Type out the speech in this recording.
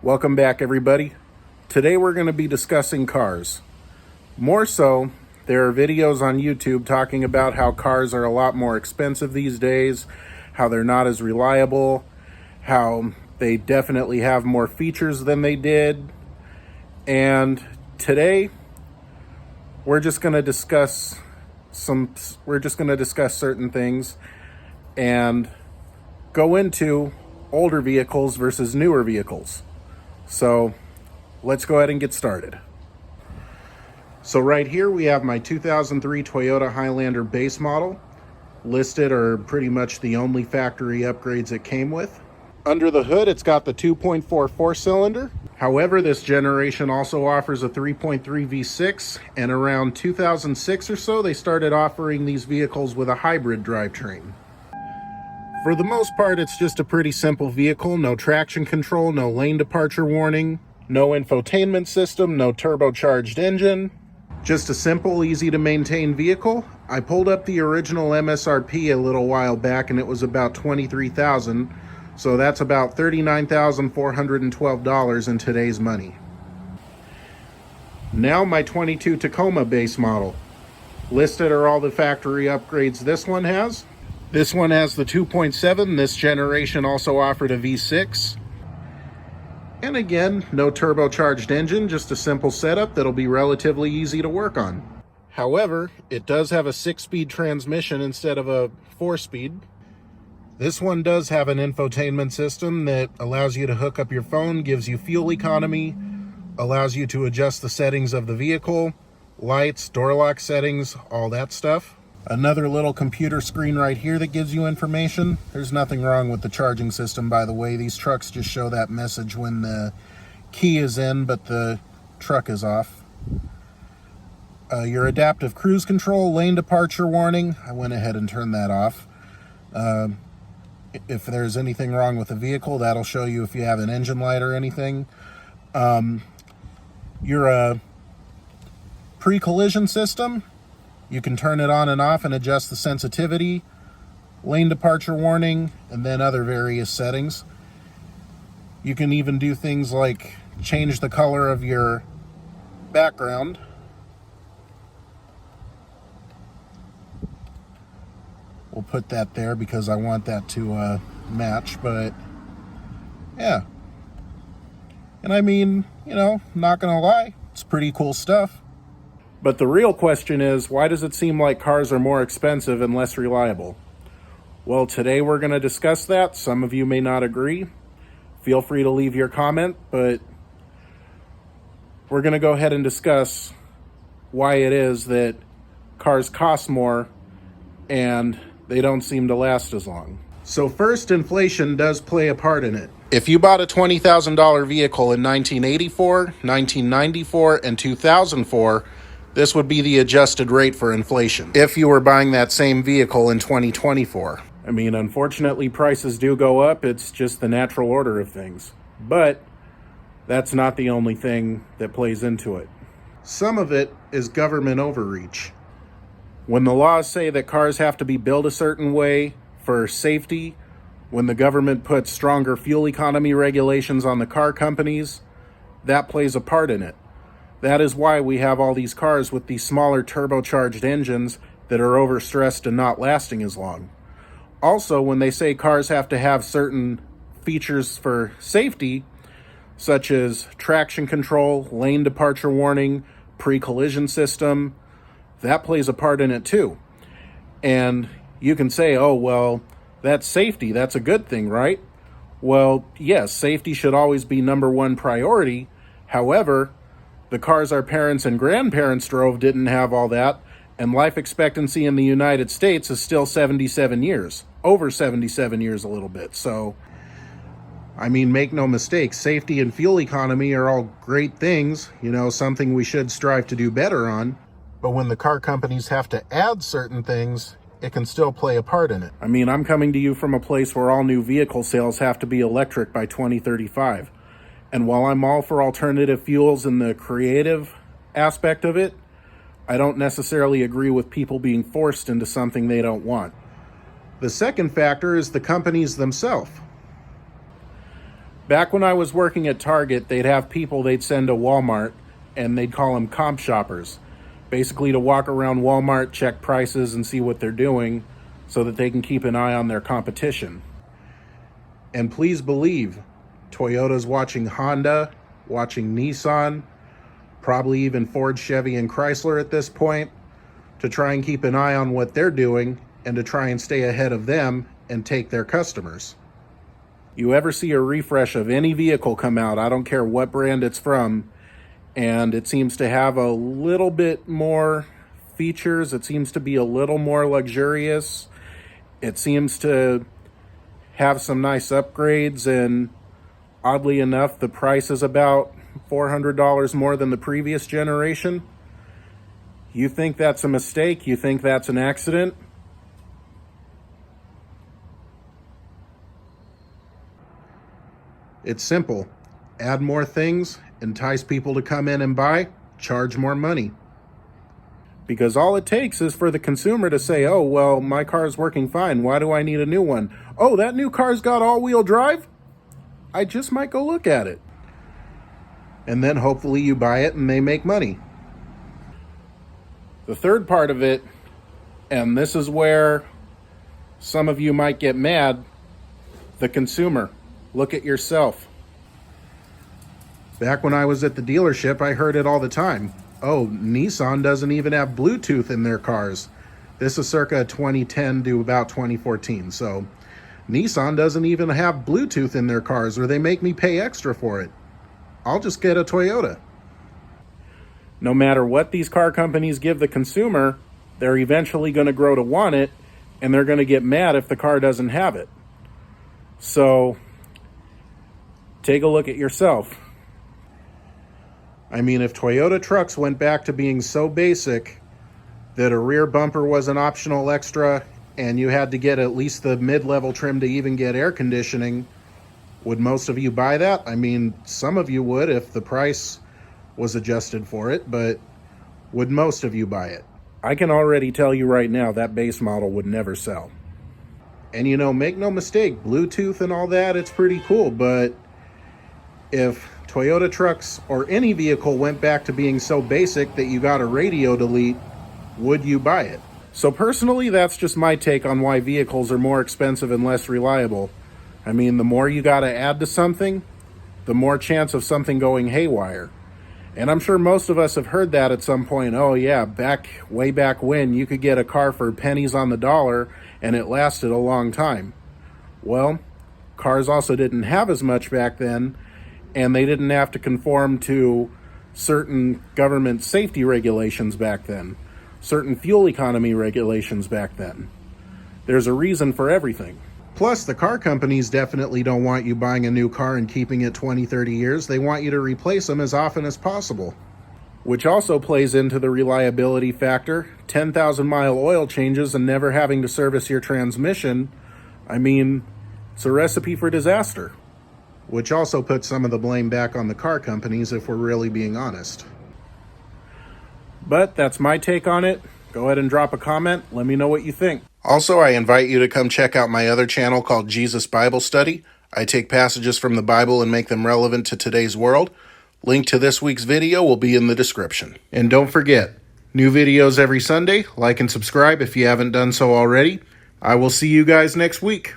Welcome back, everybody. Today we're going to be discussing cars. More so, there are videos on YouTube talking about how cars are a lot more expensive these days, how they're not as reliable, how they definitely have more features than they did. And today we're just going to discuss certain things and go into older vehicles versus newer vehicles. So let's go ahead and get started. So right here we have my 2003 Toyota Highlander base model. Listed are pretty much the only factory upgrades it came with. Under the hood, it's got the 2.4 four-cylinder. However, this generation also offers a 3.3 V6, and around 2006 or so, they started offering these vehicles with a hybrid drivetrain. For the most part, it's just a pretty simple vehicle. No traction control, no lane departure warning, no infotainment system, no turbocharged engine. Just a simple, easy to maintain vehicle. I pulled up the original MSRP a little while back and it was about $23,000. So that's about $39,412 in today's money. Now my 22 Tacoma base model. Listed are all the factory upgrades this one has. This one has the 2.7. This generation also offered a V6. And again, no turbocharged engine, just a simple setup that'll be relatively easy to work on. However, it does have a 6-speed transmission instead of a 4-speed. This one does have an infotainment system that allows you to hook up your phone, gives you fuel economy, allows you to adjust the settings of the vehicle, lights, door lock settings, all that stuff. Another little computer screen right here that gives you information. There's nothing wrong with the charging system, by the way. These trucks just show that message when the key is in, but the truck is off. Your adaptive cruise control, lane departure warning. I went ahead and turned that off. If there's anything wrong with the vehicle, that'll show you if you have an engine light or anything. Your pre-collision system. You can turn it on and off and adjust the sensitivity, lane departure warning, and then other various settings. You can even do things like change the color of your background. We'll put that there because I want that to match, but yeah. And I mean, not gonna lie, it's pretty cool stuff. But the real question is, why does it seem like cars are more expensive and less reliable? Well, today we're going to discuss that. Some of you may not agree. Feel free to leave your comment, but we're going to go ahead and discuss why it is that cars cost more and they don't seem to last as long. So first, inflation does play a part in it. If you bought a $20,000 vehicle in 1984, 1994, and 2004, this would be the adjusted rate for inflation if you were buying that same vehicle in 2024. I mean, unfortunately, prices do go up. It's just the natural order of things. But that's not the only thing that plays into it. Some of it is government overreach. When the laws say that cars have to be built a certain way for safety, when the government puts stronger fuel economy regulations on the car companies, that plays a part in it. That is why we have all these cars with these smaller turbocharged engines that are overstressed and not lasting as long. Also, when they say cars have to have certain features for safety, such as traction control, lane departure warning, pre-collision system, that plays a part in it too. And you can say, oh, well, that's safety. That's a good thing, right? Well, yes, safety should always be number one priority. However, the cars our parents and grandparents drove didn't have all that, and life expectancy in the United States is still 77 years. Over 77 years a little bit. So, I mean, make no mistake, safety and fuel economy are all great things, something we should strive to do better on. But when the car companies have to add certain things, it can still play a part in it. I mean, I'm coming to you from a place where all new vehicle sales have to be electric by 2035. And while I'm all for alternative fuels and the creative aspect of it, I don't necessarily agree with people being forced into something they don't want. The second factor is the companies themselves. Back when I was working at Target, they'd have people they'd send to Walmart, and they'd call them comp shoppers. Basically to walk around Walmart, check prices, and see what they're doing so that they can keep an eye on their competition. And please believe, Toyota's watching Honda, watching Nissan, probably even Ford, Chevy, and Chrysler at this point, to try and keep an eye on what they're doing and to try and stay ahead of them and take their customers. You ever see a refresh of any vehicle come out, I don't care what brand it's from, and it seems to have a little bit more features, it seems to be a little more luxurious, it seems to have some nice upgrades, and oddly enough, the price is about $400 more than the previous generation. You think that's a mistake? You think that's an accident? It's simple. Add more things, entice people to come in and buy, charge more money. Because all it takes is for the consumer to say, oh, well, my car's working fine. Why do I need a new one? Oh, that new car's got all-wheel drive? I just might go look at it. And then hopefully you buy it and they make money. The third part of it, and this is where some of you might get mad, the consumer. Look at yourself. Back when I was at the dealership, I heard it all the time. Oh, Nissan doesn't even have Bluetooth in their cars. This is circa 2010 to about 2014. So Nissan doesn't even have Bluetooth in their cars, or they make me pay extra for it. I'll just get a Toyota. No matter what these car companies give the consumer, they're eventually going to grow to want it, and they're going to get mad if the car doesn't have it. So take a look at yourself. I mean, if Toyota trucks went back to being so basic that a rear bumper was an optional extra and you had to get at least the mid-level trim to even get air conditioning, would most of you buy that? I mean, some of you would if the price was adjusted for it, but would most of you buy it? I can already tell you right now that base model would never sell. And you know, make no mistake, Bluetooth and all that, it's pretty cool, but if Toyota trucks or any vehicle went back to being so basic that you got a radio delete, would you buy it? So personally, that's just my take on why vehicles are more expensive and less reliable. I mean, the more you got to add to something, the more chance of something going haywire. And I'm sure most of us have heard that at some point. Oh yeah, way back when, you could get a car for pennies on the dollar and it lasted a long time. Well, cars also didn't have as much back then, and they didn't have to conform to certain government safety regulations back then, certain fuel economy regulations back then. There's a reason for everything. Plus, the car companies definitely don't want you buying a new car and keeping it 20, 30 years. They want you to replace them as often as possible. Which also plays into the reliability factor. 10,000 mile oil changes and never having to service your transmission. I mean, it's a recipe for disaster. Which also puts some of the blame back on the car companies if we're really being honest. But that's my take on it. Go ahead and drop a comment. Let me know what you think. Also, I invite you to come check out my other channel called Jesus Bible Study. I take passages from the Bible and make them relevant to today's world. Link to this week's video will be in the description. And don't forget, new videos every Sunday. Like and subscribe if you haven't done so already. I will see you guys next week.